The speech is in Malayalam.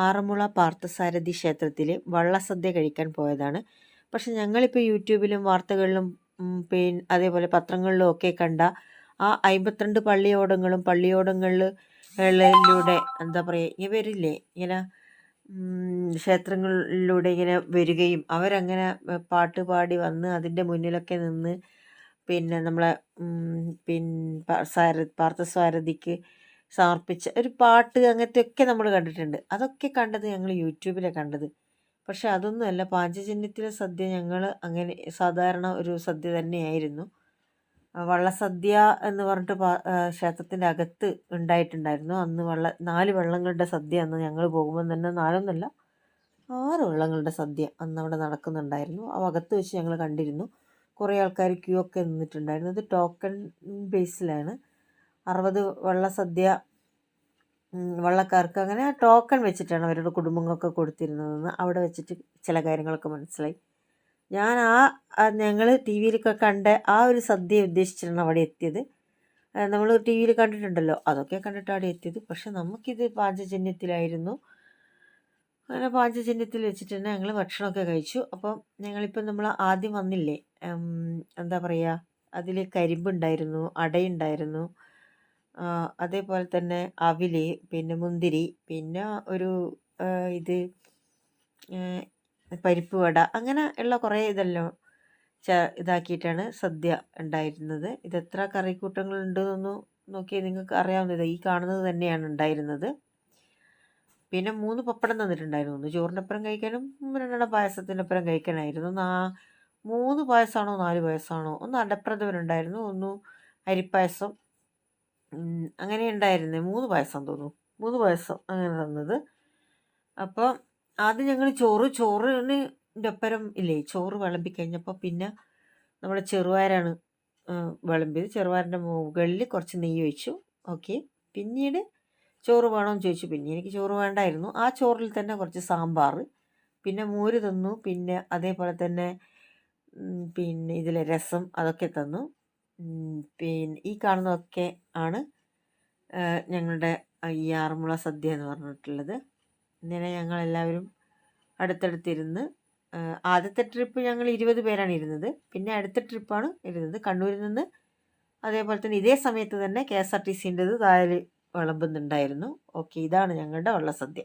ആറന്മുള പാർത്ഥസാരഥി ക്ഷേത്രത്തിൽ വള്ളസദ്യ കഴിക്കാൻ പോയതാണ്. പക്ഷെ ഞങ്ങളിപ്പോൾ യൂട്യൂബിലും വാർത്തകളിലും അതേപോലെ പത്രങ്ങളിലും ഒക്കെ കണ്ട ആ 52 പള്ളിയോടങ്ങളിലൂടെ എന്താ പറയുക, ഇങ്ങനെ വരില്ലേ, ഇങ്ങനെ ക്ഷേത്രങ്ങളിലൂടെ ഇങ്ങനെ വരികയും അവരങ്ങനെ പാട്ട് പാടി വന്ന് അതിൻ്റെ മുന്നിലൊക്കെ നിന്ന് പിന്നെ നമ്മളെ പാർത്ഥസാരഥിക്ക് സമർപ്പിച്ച ഒരു പാട്ട് അങ്ങനത്തെയൊക്കെ നമ്മൾ കണ്ടിട്ടുണ്ട്. അതൊക്കെ കണ്ടത് ഞങ്ങൾ യൂട്യൂബിലാണ് കണ്ടത്. പക്ഷെ അതൊന്നുമല്ല, പാഞ്ചജന്യത്തിലെ സദ്യ ഞങ്ങൾ അങ്ങനെ സാധാരണ ഒരു സദ്യ തന്നെയായിരുന്നു. വള്ളസദ്യ എന്ന് പറഞ്ഞിട്ട് ക്ഷേത്രത്തിൻ്റെ അകത്ത് ഉണ്ടായിട്ടുണ്ടായിരുന്നു. അന്ന് 4 വള്ളങ്ങളുടെ സദ്യ അന്ന് ഞങ്ങൾ പോകുമ്പോൾ തന്നെ 4 ഒന്നല്ല 6 വള്ളങ്ങളുടെ സദ്യ അന്ന് അവിടെ നടക്കുന്നുണ്ടായിരുന്നു. ആ അകത്ത് വെച്ച് ഞങ്ങൾ കണ്ടിരുന്നു. കുറേ ആൾക്കാർ ക്യൂ ഒക്കെ നിന്നിട്ടുണ്ടായിരുന്നു. അത് ടോക്കൺ ബേസിലാണ്. 60 വള്ളസദ്യ വള്ളക്കാർക്ക് അങ്ങനെ ടോക്കൺ വെച്ചിട്ടാണ് അവരുടെ കുടുംബങ്ങൾക്ക് കൊടുത്തിരുന്നതെന്ന് അവിടെ വെച്ചിട്ട് ചില കാര്യങ്ങളൊക്കെ മനസ്സിലായി. ഞാൻ ഞങ്ങൾ ടി വിയിലൊക്കെ കണ്ട ആ ഒരു സദ്യ ഉദ്ദേശിച്ചിട്ടാണ് അവിടെ എത്തിയത്. നമ്മൾ ടി വിയിൽ കണ്ടിട്ടുണ്ടല്ലോ, അതൊക്കെ കണ്ടിട്ട് അവിടെ എത്തിയത്. പക്ഷെ നമുക്കിത് പാഞ്ചജന്യത്തിലായിരുന്നു. അങ്ങനെ പാഞ്ചജന്യത്തിൽ വെച്ചിട്ട് തന്നെ ഞങ്ങൾ ഭക്ഷണമൊക്കെ കഴിച്ചു. അപ്പം ഞങ്ങളിപ്പം നമ്മൾ ആദ്യം വന്നില്ലേ, എന്താ പറയുക, അതിൽ കരിമ്പുണ്ടായിരുന്നു, അടയുണ്ടായിരുന്നു, അതേപോലെ തന്നെ അവില്, പിന്നെ മുന്തിരി, പിന്നെ ഒരു ഇത് പരിപ്പ് വട, അങ്ങനെ ഉള്ള കുറേ ഇതെല്ലാം ഇതാക്കിയിട്ടാണ് സദ്യ ഉണ്ടായിരുന്നത്. ഇതെത്ര കറിക്കൂട്ടങ്ങളുണ്ടെന്നൊന്നും നോക്കിയാൽ നിങ്ങൾക്ക് അറിയാവുന്നത് ഈ കാണുന്നത് തന്നെയാണ് ഉണ്ടായിരുന്നത്. പിന്നെ 3 പപ്പടം തന്നിട്ടുണ്ടായിരുന്നു. ഒന്ന് ചോറിനൊപ്പരം കഴിക്കാനും 2 പായസത്തിനൊപ്പരം കഴിക്കാനായിരുന്നു. 3 പായസമാണോ 4 പായസമാണോ, ഒന്ന് അടപ്രഥമനുണ്ടായിരുന്നു, ഒന്ന് അരിപ്പായസം, അങ്ങനെ ഉണ്ടായിരുന്നേ. 3 പായസം തോന്നുന്നു, 3 പായസം അങ്ങനെ തന്നത്. അപ്പോൾ ആദ്യം ഞങ്ങൾ ചോറിന് ഒപ്പരം ഇല്ലേ, ചോറ് വിളമ്പി കഴിഞ്ഞപ്പോൾ പിന്നെ നമ്മുടെ ചെറുപയറാണ് വിളമ്പിയത്. ചെറുപയറിൻ്റെ മുകളിൽ കുറച്ച് നെയ്യ് ഒഴിച്ചു. ഓക്കെ, പിന്നീട് ചോറ് വേണമെന്ന് ചോദിച്ചു. പിന്നെ എനിക്ക് ചോറ് വേണ്ടായിരുന്നു. ആ ചോറിൽ തന്നെ കുറച്ച് സാമ്പാർ, പിന്നെ മോര് തന്നു, പിന്നെ അതേപോലെ തന്നെ പിന്നെ ഇതിലെ രസം, അതൊക്കെ തന്നു. പിന്നെ ഈ കാണുന്നതൊക്കെ ആണ് ഞങ്ങളുടെ ഈ ആറന്മുള സദ്യ എന്ന് പറഞ്ഞിട്ടുള്ളത്. ഇങ്ങനെ ഞങ്ങളെല്ലാവരും അടുത്തടുത്തിരുന്ന് ആദ്യത്തെ ട്രിപ്പ് ഞങ്ങൾ 20 പേരാണ് ഇരുന്നത്. പിന്നെ അടുത്ത ട്രിപ്പാണ് ഇരുന്നത് കണ്ണൂരിൽ നിന്ന്. അതേപോലെ തന്നെ ഇതേ സമയത്ത് തന്നെ KSRTCൻ്റെത് താഴെ വിളമ്പുന്നുണ്ടായിരുന്നു. ഓക്കെ, ഇതാണ് ഞങ്ങളുടെ വള്ളസദ്യ.